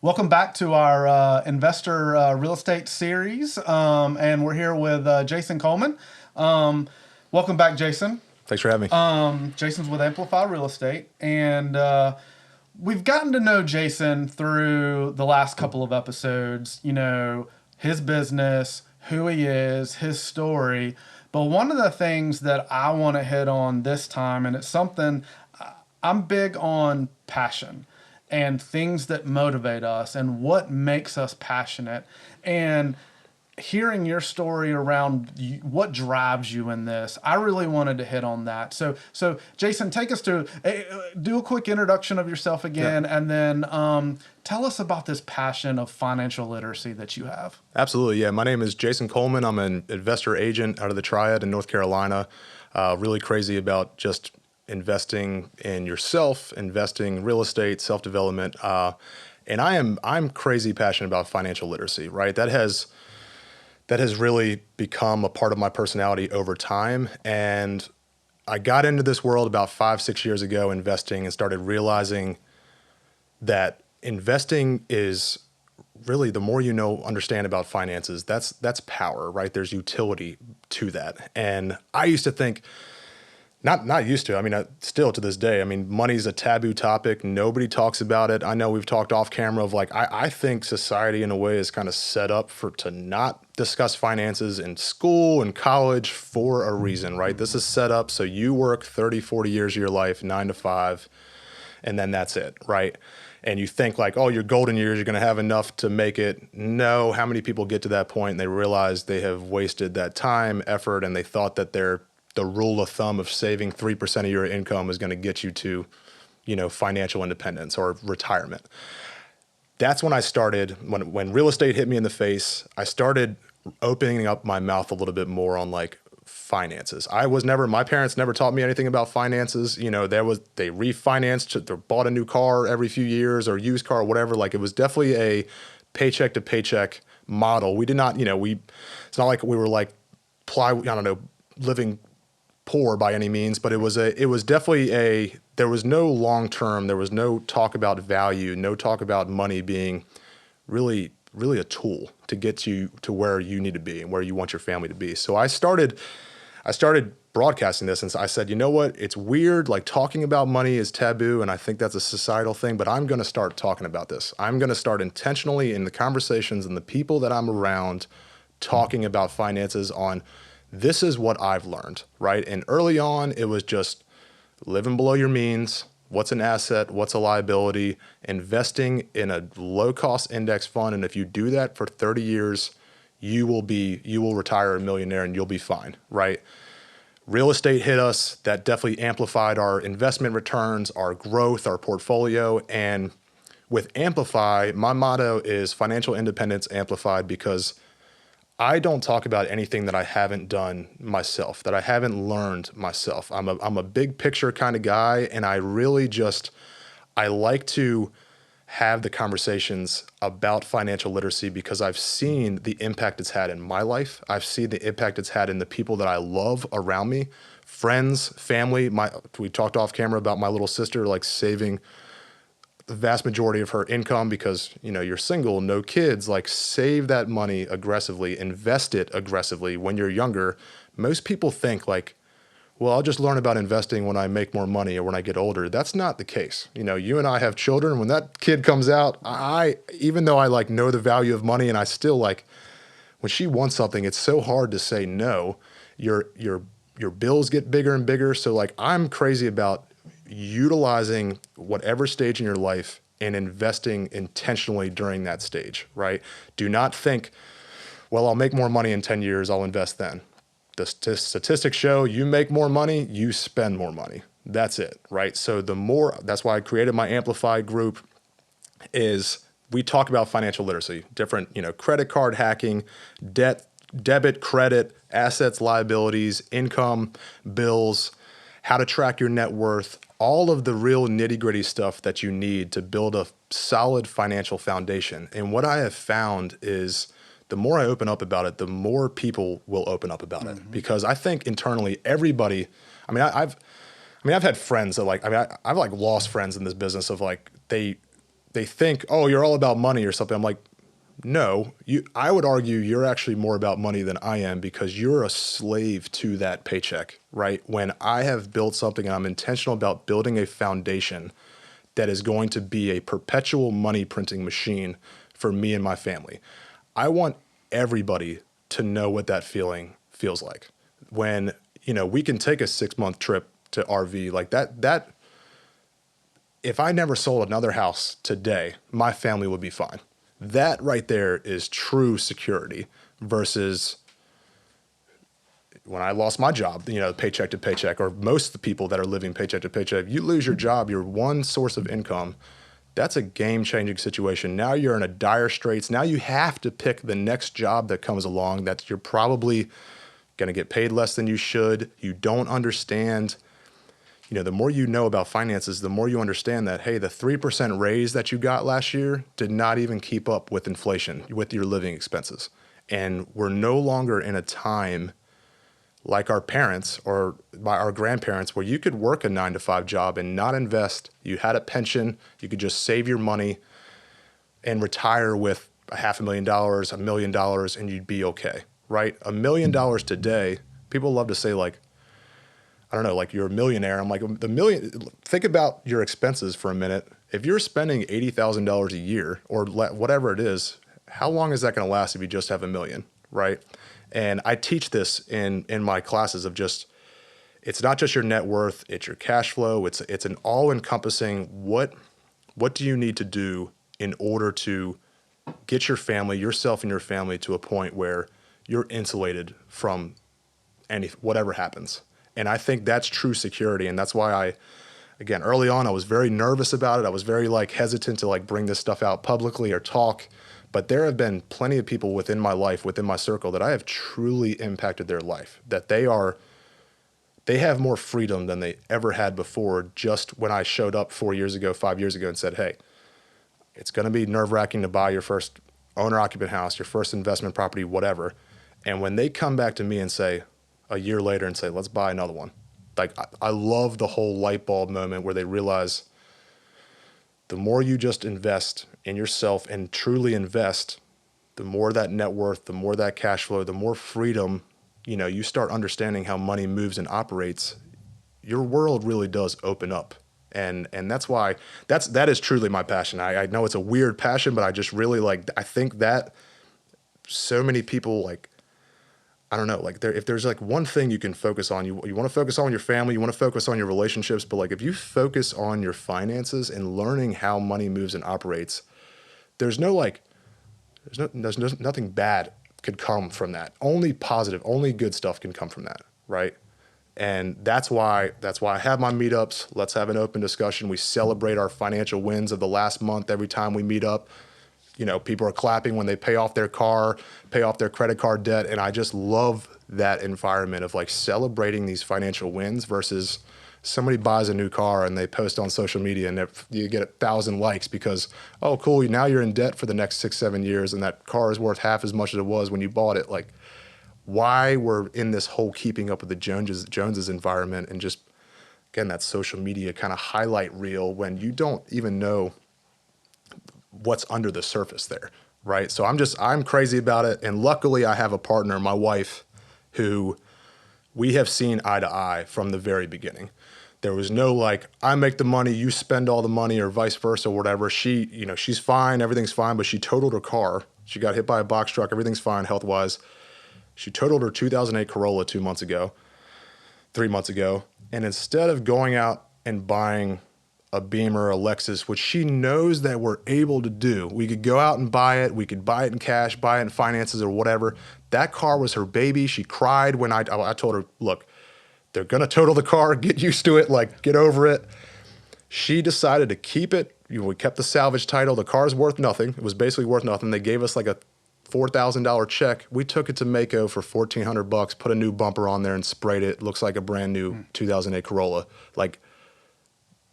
Welcome back to our investor real estate series, and we're here with Jason Coleman. Welcome back, Jason. Thanks for having me. Jason's with Amplify Real Estate, and we've gotten to know Jason through the last couple of episodes. You know, his business, who he is, his story. But one of the things that I want to hit on this time, and it's something I'm big on passion and things that motivate us and what makes us passionate. And hearing your story around what drives you in this, I really wanted to hit on that. So Jason, take us to do a quick introduction of yourself again, and then tell us about this passion of financial literacy that you have. Absolutely, yeah. My name is Jason Coleman. I'm an investor agent out of the Triad in North Carolina. Really crazy about just investing in yourself, investing real estate, self-development, and I'm crazy passionate about financial literacy. Right, that has really become a part of my personality over time. And I got into this world about 5-6 years ago, investing, and started realizing that investing is really, the more you understand about finances, that's power, right? There's utility to that. And I used to think, not used to. I mean, still to this day, I mean, money's a taboo topic. Nobody talks about it. I know we've talked off camera of like, I think society in a way is kind of set up to not discuss finances in school and college for a reason, right? This is set up so you work 30, 40 years of your life, 9 to 5, and then that's it, right? And you think like, oh, your golden years, you're going to have enough to make it. No, how many people get to that point and they realize they have wasted that time, effort, and they thought that the rule of thumb of saving 3% of your income is going to get you to, financial independence or retirement. That's when I started, when real estate hit me in the face, I started opening up my mouth a little bit more on like finances. My parents never taught me anything about finances. They refinanced, they bought a new car every few years or used car or whatever. Like it was definitely a paycheck to paycheck model. We did not, it's not like we were like living poor by any means, but it was definitely there was no long-term, there was no talk about value, no talk about money being really a tool to get you to where you need to be and where you want your family to be. So I started broadcasting this, and I said, you know what, it's weird, like talking about money is taboo, and I think that's a societal thing, but I'm going to start talking about this. I'm going to start intentionally in the conversations and the people that I'm around talking about finances on this is what I've learned, right? And early on, it was just living below your means. What's an asset? What's a liability? Investing in a low-cost index fund. And if you do that for 30 years, you will retire a millionaire and you'll be fine, right? Real estate hit us. That definitely amplified our investment returns, our growth, our portfolio. And with Amplify, my motto is financial independence amplified, because I don't talk about anything that I haven't done myself, that I haven't learned myself. I'm a big picture kind of guy, and I really I like to have the conversations about financial literacy because I've seen the impact it's had in my life. I've seen the impact it's had in the people that I love around me, friends, family. We talked off camera about my little sister, like saving the vast majority of her income because, you're single, no kids, like save that money aggressively, invest it aggressively when you're younger. Most people think like, well, I'll just learn about investing when I make more money or when I get older. That's not the case. You and I have children. When that kid comes out, even though I like know the value of money, and I still like, when she wants something, it's so hard to say no. Your bills get bigger and bigger. So like, I'm crazy about utilizing whatever stage in your life and investing intentionally during that stage, right? Do not think, well, I'll make more money in 10 years, I'll invest then. The statistics show you make more money, you spend more money. That's it, right? So that's why I created my Amplify group, is we talk about financial literacy, different, credit card hacking, debit, credit, assets, liabilities, income, bills, how to track your net worth, all of the real nitty-gritty stuff that you need to build a solid financial foundation. And what I have found is the more I open up about it, the more people will open up about it. Because I think internally everybody, I've had friends that I've like lost friends in this business of like, they they think, oh, you're all about money or something. I'm like, no, I would argue you're actually more about money than I am, because you're a slave to that paycheck, right? When I have built something and I'm intentional about building a foundation that is going to be a perpetual money printing machine for me and my family, I want everybody to know what that feeling feels like. When, we can take a 6-month trip to RV like that, if I never sold another house today, my family would be fine. That right there is true security versus when I lost my job, paycheck to paycheck, or most of the people that are living paycheck to paycheck. If you lose your job, your one source of income, that's a game-changing situation. Now you're in a dire straits. Now you have to pick the next job that comes along that you're probably going to get paid less than you should. You don't understand. The more you know about finances, the more you understand that, hey, the 3% raise that you got last year did not even keep up with inflation, with your living expenses. And we're no longer in a time like our parents or by our grandparents where you could work a 9-to-5 job and not invest. You had a pension, you could just save your money and retire with $500,000, $1 million, and you'd be okay, right? $1 million today, people love to say like, I don't know, like you're a millionaire. I'm like, think about your expenses for a minute. If you're spending $80,000 a year or whatever it is, how long is that going to last if you just have $1 million, right? And I teach this in my classes of just, it's not just your net worth, it's your cash flow. It's an all-encompassing, what do you need to do in order to get your family, yourself and your family to a point where you're insulated from whatever happens. And I think that's true security. And that's why again, early on, I was very nervous about it. I was very hesitant to bring this stuff out publicly or talk. But there have been plenty of people within my life, within my circle, that I have truly impacted their life, that they have more freedom than they ever had before. Just when I showed up 4 years ago, 5 years ago and said, hey, it's going to be nerve-wracking to buy your first owner-occupant house, your first investment property, whatever. And when they come back to me and say, a year later and say, let's buy another one. I love the whole light bulb moment where they realize the more you just invest in yourself and truly invest, the more that net worth, the more that cash flow, the more freedom, you start understanding how money moves and operates. Your world really does open up. And that's why that is truly my passion. I know it's a weird passion, but I just really I think that so many people I don't know, if there's one thing you can focus on, you want to focus on your family, you want to focus on your relationships, but if you focus on your finances and learning how money moves and operates, there's nothing bad could come from that. Only positive, only good stuff can come from that, right? And that's why I have my meetups. Let's have an open discussion. We celebrate our financial wins of the last month every time we meet up. People are clapping when they pay off their car, pay off their credit card debt. And I just love that environment of celebrating these financial wins versus somebody buys a new car and they post on social media and you get 1,000 likes because, oh, cool, now you're in debt for the next 6-7 years and that car is worth half as much as it was when you bought it. Why we're in this whole keeping up with the Joneses environment and just, again, that social media kind of highlight reel when you don't even know what's under the surface there, right? So I'm crazy about it. And luckily I have a partner, my wife, who we have seen eye to eye from the very beginning. There was no I make the money, you spend all the money, or vice versa, or whatever. She, she's fine, everything's fine, but she totaled her car. She got hit by a box truck, everything's fine health-wise. She totaled her 2008 Corolla 3 months ago. And instead of going out and buying a Beamer, a Lexus, which she knows that we're able to do. We could go out and buy it. We could buy it in cash, buy it in finances or whatever. That car was her baby. She cried when I told her, look, they're going to total the car. Get used to it. Get over it. She decided to keep it. We kept the salvage title. The car's worth nothing. It was basically worth nothing. They gave us a $4,000 check. We took it to Mako for $1,400, put a new bumper on there and sprayed it. It looks like a brand new 2008 Corolla.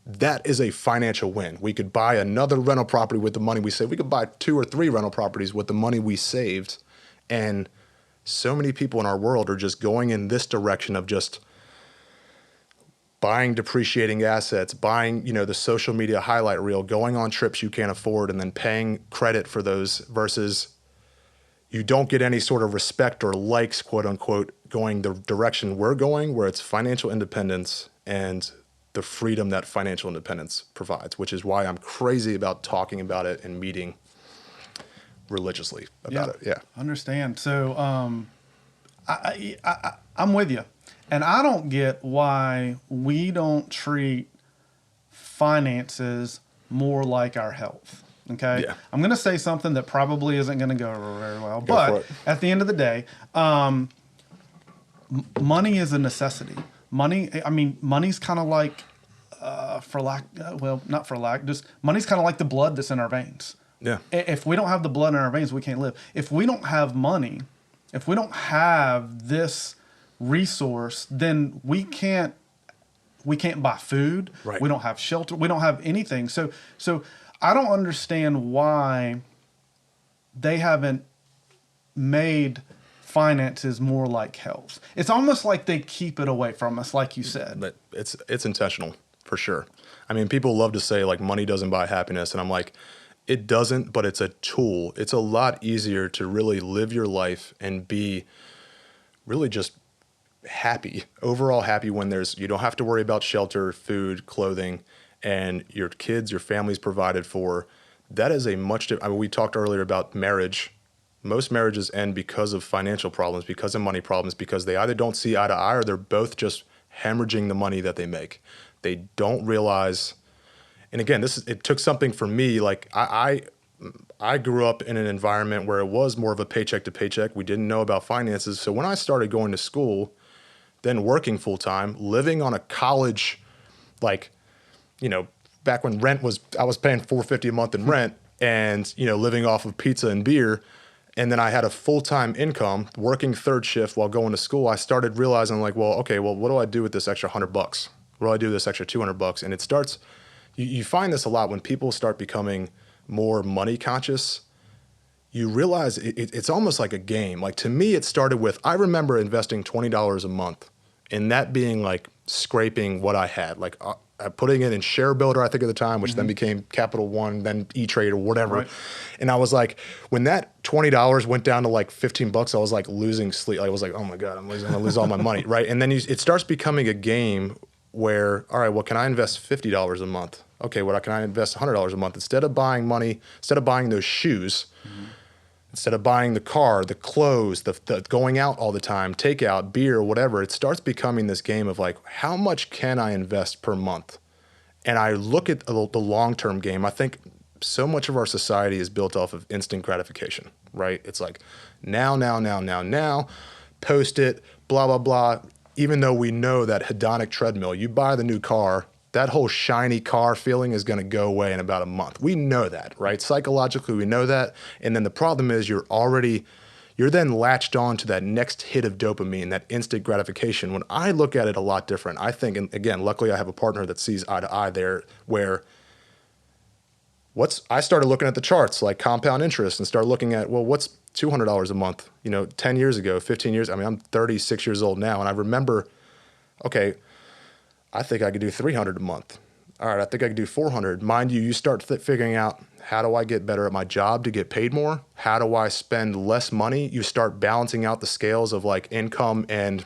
That is a financial win. We could buy another rental property with the money we saved. We could buy 2 or 3 rental properties with the money we saved. And so many people in our world are just going in this direction of just buying depreciating assets, buying, the social media highlight reel, going on trips you can't afford, and then paying credit for those versus you don't get any sort of respect or likes, quote unquote, going the direction we're going, where it's financial independence and the freedom that financial independence provides, which is why I'm crazy about talking about it and meeting religiously about it. Yeah. Understand. So I'm with you. And I don't get why we don't treat finances more like our health. Okay. Yeah. I'm going to say something that probably isn't going to go over very well, Go for but it. at the end of the day, money is a necessity. Money's kind of like, not for lack, just money's kind of like the blood that's in our veins. Yeah. If we don't have the blood in our veins, we can't live. If we don't have money, if we don't have this resource, then we can't buy food. Right. We don't have shelter. We don't have anything. So I don't understand why they haven't made finances more like health. It's almost like they keep it away from us, like you said. But it's intentional for sure. I mean, people love to say like money doesn't buy happiness, and I'm like, it doesn't, but it's a tool. It's a lot easier to really live your life and be really just happy, overall happy when you don't have to worry about shelter, food, clothing, and your kids, your family's provided for. That is we talked earlier about marriage. Most marriages end because of financial problems, because of money problems, because they either don't see eye to eye or they're both just hemorrhaging the money that they make. They don't realize. And again, it took something for me. Like I grew up in an environment where it was more of a paycheck to paycheck. We didn't know about finances. So when I started going to school, then working full time, living on a college, back when I was paying $450 a month in rent, and living off of pizza and beer, and then I had a full time income, working third shift while going to school. I started realizing what do I do with this extra $100? What do I do with this extra $200? And it starts. You find this a lot when people start becoming more money conscious. You realize it's almost like a game. Like to me, it started with, I remember investing $20 a month and that being like scraping what I had, putting it in Share Builder, I think at the time, which then became Capital One, then E-Trade or whatever. Right. And I was like, when that $20 went down to like $15, I was like losing sleep. I was like, oh my God, I'm gonna lose all my money, right? And then it starts becoming a game where, all right, well, can I invest $50 a month? Okay, well, can I invest $100 a month? Instead of buying those shoes, instead of buying the car, the clothes, the going out all the time, takeout, beer, whatever, it starts becoming this game of like, how much can I invest per month? And I look at the long-term game. I think so much of our society is built off of instant gratification, right? It's like now, post it, blah, blah, blah. Even though we know that hedonic treadmill, you buy the new car, that whole shiny car feeling is going to go away in about a month. We know that, right? Psychologically, we know that. And then the problem is you're then latched on to that next hit of dopamine, that instant gratification. When I look at it a lot different, I think, and again, luckily I have a partner that sees eye to eye there, where I started looking at the charts like compound interest and started looking at, well, what's $200 a month, 10 years ago, 15 years. I mean, I'm 36 years old now. And I remember, okay, I think I could do 300 a month. All right, I think I could do 400. Mind you, you start figuring out, how do I get better at my job to get paid more? How do I spend less money? You start balancing out the scales of like income and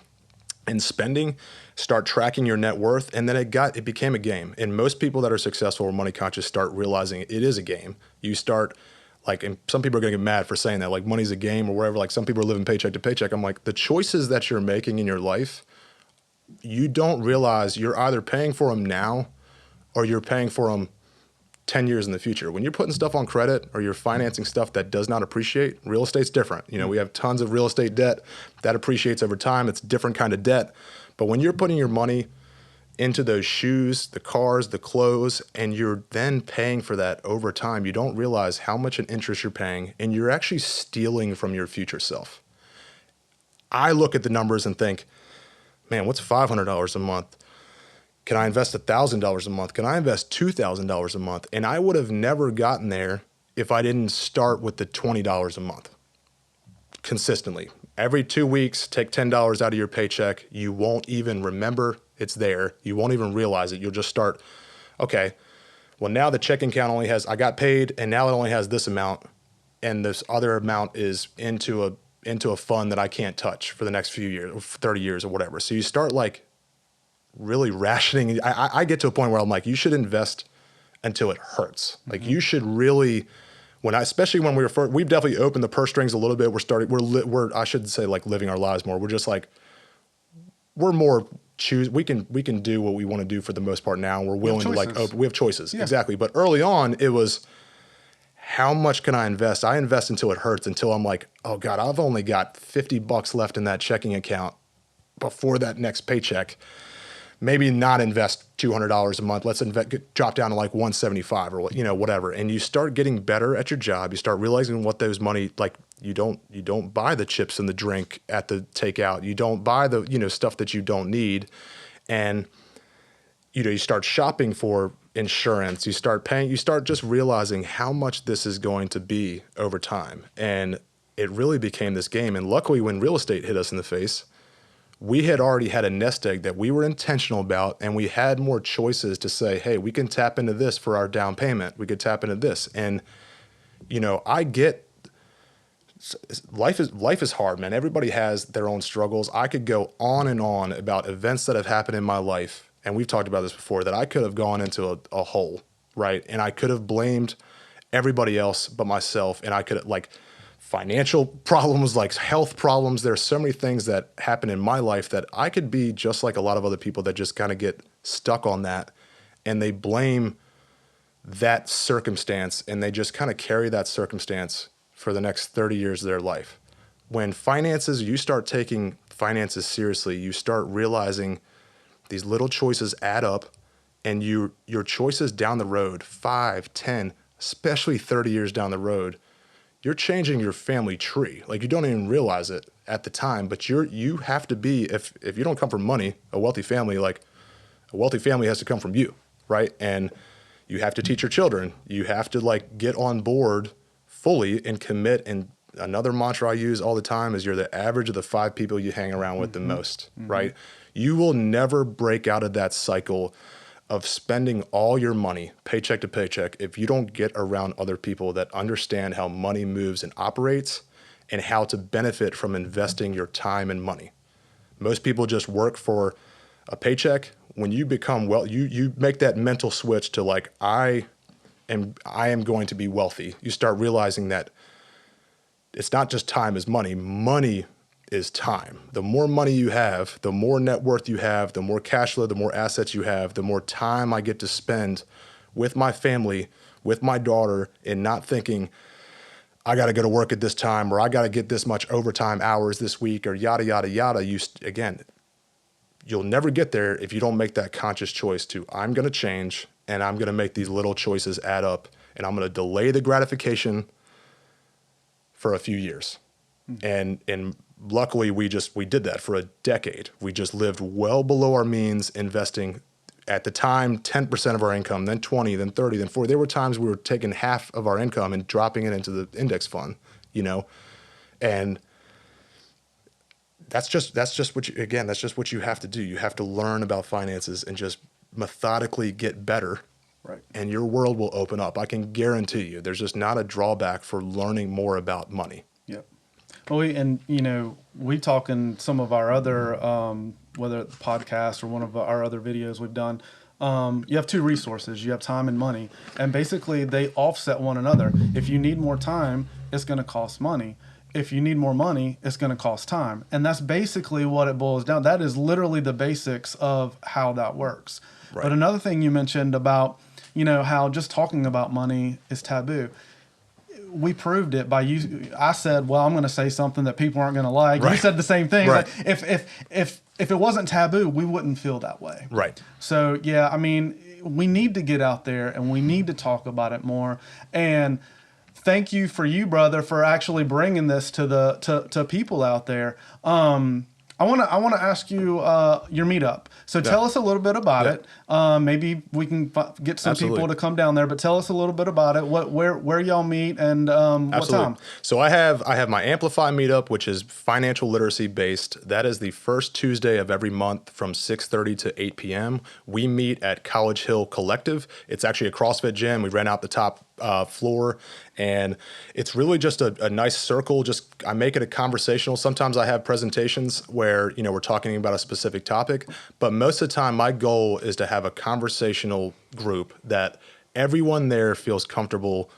spending, start tracking your net worth. And then it became a game. And most people that are successful or money conscious start realizing it is a game. You start and some people are going to get mad for saying that, like money's a game or whatever. Like some people are living paycheck to paycheck. I'm like, the choices that you're making in your life, you don't realize you're either paying for them now or you're paying for them 10 years in the future. When you're putting stuff on credit or you're financing stuff that does not appreciate, real estate's different. We have tons of real estate debt that appreciates over time. It's a different kind of debt. But when you're putting your money into those shoes, the cars, the clothes, and you're then paying for that over time, you don't realize how much in interest you're paying, and you're actually stealing from your future self. I look at the numbers and think, man, what's $500 a month? Can I invest $1,000 a month? Can I invest $2,000 a month? And I would have never gotten there if I didn't start with the $20 a month consistently. Every 2 weeks, take $10 out of your paycheck. You won't even remember it's there. You won't even realize it. You'll just start, okay, well, now the checking account only has, I got paid, and now it only has this amount, and this other amount is into a fund that I can't touch for the next few years, or 30 years or whatever. So you start like really rationing. I get to a point where I'm like, you should invest until it hurts. Like you should really, especially when we've definitely opened the purse strings a little bit. I shouldn't say like living our lives more. We're just like, we're more we can do what we want to do for the most part now. We're willing to like, we have choices. Yeah. Exactly. But early on it was, how much can I invest? I invest until it hurts, until I'm like, oh God, I've only got $50 left in that checking account before that next paycheck. Maybe not invest $200 a month. Let's drop down to like $175 or whatever. And you start getting better at your job. You start realizing what those money, like you don't buy the chips and the drink at the takeout. You don't buy the, stuff that you don't need. And, you start shopping for insurance. You start just realizing how much this is going to be over time. And it really became this game. And luckily when real estate hit us in the face, we had already had a nest egg that we were intentional about, and we had more choices to say, hey, we can tap into this for our down payment. We could tap into this. And, I get life is hard, man. Everybody has their own struggles. I could go on and on about events that have happened in my life, and we've talked about this before, that I could have gone into a hole, right? And I could have blamed everybody else but myself, and I could have, like, financial problems, like health problems. There's so many things that happen in my life that I could be just like a lot of other people that just kind of get stuck on that, and they blame that circumstance, and they just kind of carry that circumstance for the next 30 years of their life. When you start taking finances seriously, you start realizing these little choices add up, and your choices down the road, 5, 10, especially 30 years down the road, you're changing your family tree. Like, you don't even realize it at the time, but you have to be, if you don't come from money, a wealthy family has to come from you, right? And you have to teach your children. You have to like get on board fully and commit. And another mantra I use all the time is, you're the average of the 5 people you hang around with the most, right? You will never break out of that cycle of spending all your money paycheck to paycheck if you don't get around other people that understand how money moves and operates, and how to benefit from investing your time and money. Most people just work for a paycheck. When you become you make that mental switch to like, I am going to be wealthy. You start realizing that it's not just time is money. Money is time. The more money you have, the more net worth you have, the more cash flow, the more assets you have, the more time I get to spend with my family, with my daughter, and not thinking, I got to go to work at this time, or I got to get this much overtime hours this week, or yada, yada, yada. You'll never get there if you don't make that conscious choice to, I'm going to change, and I'm going to make these little choices add up, and I'm going to delay the gratification for a few years. And luckily we did that for a decade. We just lived well below our means, investing at the time 10% of our income, then 20, then 30, then 40. There were times we were taking half of our income and dropping it into the index fund, and that's just what you have to do. You have to learn about finances and just methodically get better. Right. And your world will open up. I can guarantee you there's just not a drawback for learning more about money. Yep. Well, we talk in some of our other, whether it's podcasts or one of our other videos we've done, you have 2 resources. You have time and money, and basically they offset one another. If you need more time, it's going to cost money. If you need more money, it's going to cost time. And that's basically what it boils down. That is literally the basics of how that works. Right. But another thing you mentioned about, how just talking about money is taboo. We proved it by I said, well, I'm going to say something that people aren't going to like. Right. You said the same thing. Right. Like, if it wasn't taboo, we wouldn't feel that way. Right. So, yeah, we need to get out there and we need to talk about it more. And thank you, brother, for actually bringing this to people out there. I want to ask you your meetup. So tell us a little bit about it. Maybe we can get some people to come down there, but tell us a little bit about it. Where y'all meet and what time? So I have my Amplify meetup, which is financial literacy based. That is the first Tuesday of every month from 6:30 to 8 p.m. We meet at College Hill Collective. It's actually a CrossFit gym. We rent out the top floor, and it's really just a nice circle. Just I make it a conversational. Sometimes I have presentations where we're talking about a specific topic, but most of the time my goal is to have a conversational group that everyone there feels comfortable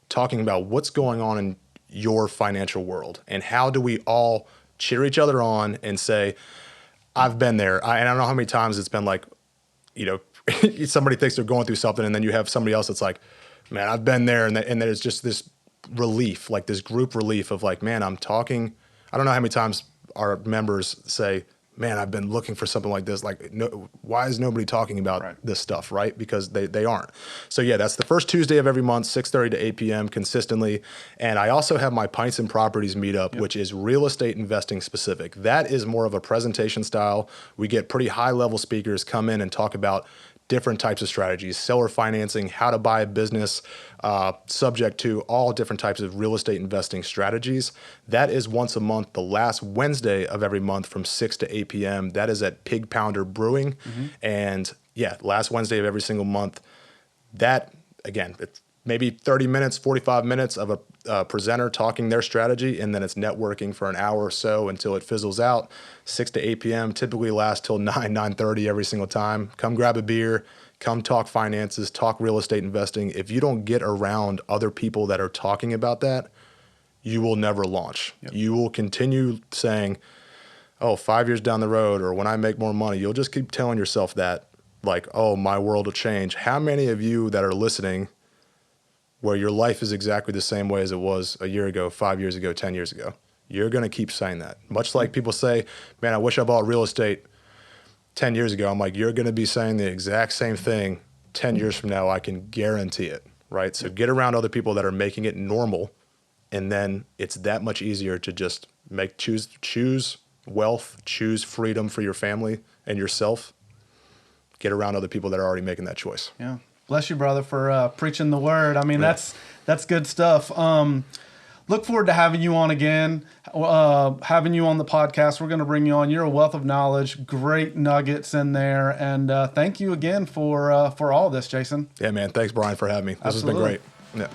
talking about what's going on in your financial world and how do we all cheer each other on and say, I've been there. And I don't know how many times it's been like, somebody thinks they're going through something and then you have somebody else that's like, man, I've been there. And there's just this relief, like this group relief of like, man, I'm talking. I don't know how many times our members say, man, I've been looking for something like this. Like, no, why is nobody talking about this stuff, right? Because they aren't. So yeah, that's the first Tuesday of every month, 6:30 to 8 p.m. consistently. And I also have my Pints and Properties meetup, which is real estate investing specific. That is more of a presentation style. We get pretty high level speakers come in and talk about different types of strategies, seller financing, how to buy a business, subject to all different types of real estate investing strategies. That is once a month, the last Wednesday of every month from 6 to 8 p.m. That is at Pig Pounder Brewing. And yeah, last Wednesday of every single month. That, again, it's maybe 30 minutes, 45 minutes of a presenter talking their strategy, and then it's networking for an hour or so until it fizzles out. 6 to 8 p.m. typically lasts till 9:30 every single time. Come grab a beer, come talk finances, talk real estate investing. If you don't get around other people that are talking about that, you will never launch. You will continue saying, oh, 5 years down the road, or when I make more money, you'll just keep telling yourself that, like, oh, my world will change. How many of you that are listening where your life is exactly the same way as it was a year ago, 5 years ago, 10 years ago? You're going to keep saying that. Much like people say, man, I wish I bought real estate 10 years ago. I'm like, you're going to be saying the exact same thing 10 years from now. I can guarantee it, right? So get around other people that are making it normal, and then it's that much easier to just choose wealth, choose freedom for your family and yourself. Get around other people that are already making that choice. Yeah. Bless you, brother, for preaching the word. I mean, that's good stuff. Look forward to having you on again, having you on the podcast. We're going to bring you on. You're a wealth of knowledge, great nuggets in there. And thank you again for all this, Jason. Yeah, man. Thanks, Brian, for having me. This has been great. Yeah.